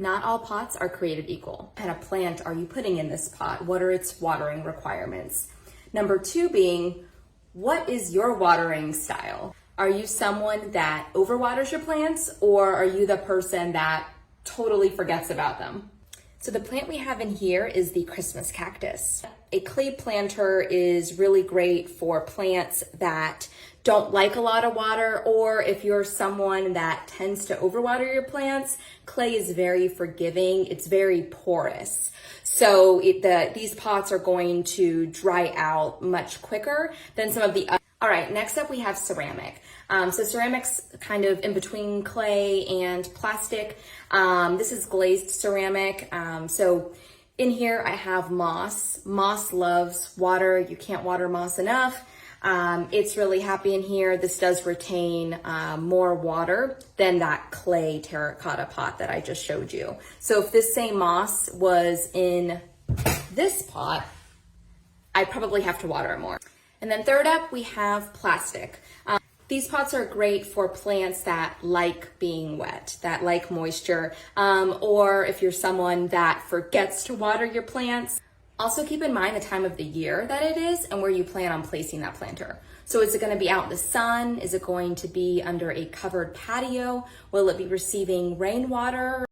Not all pots are created equal. What kind of plant are you putting in this pot? What are its watering requirements? Number two being, what is your watering style? Are you someone that overwaters your plants, or are you the person that totally forgets about them? So the plant we have in here is the Christmas cactus. A clay planter is really great for plants that don't like a lot of water, or if you're someone that tends to overwater your plants, clay is very forgiving. It's very porous. So these pots are going to dry out much quicker than some of the other. All right, next up we have ceramic. So ceramic's kind of in between clay and plastic. This is glazed ceramic. So in here I have moss. Moss loves water. You can't water moss enough. It's really happy in here. This does retain more water than that clay terracotta pot that I just showed you. So if this same moss was in this pot, I'd probably have to water it more. And then third up, we have plastic. These pots are great for plants that like being wet, that like moisture, or if you're someone that forgets to water your plants. Also keep in mind the time of the year that it is and where you plan on placing that planter. So is it going to be out in the sun? Is it going to be under a covered patio? Will it be receiving rainwater?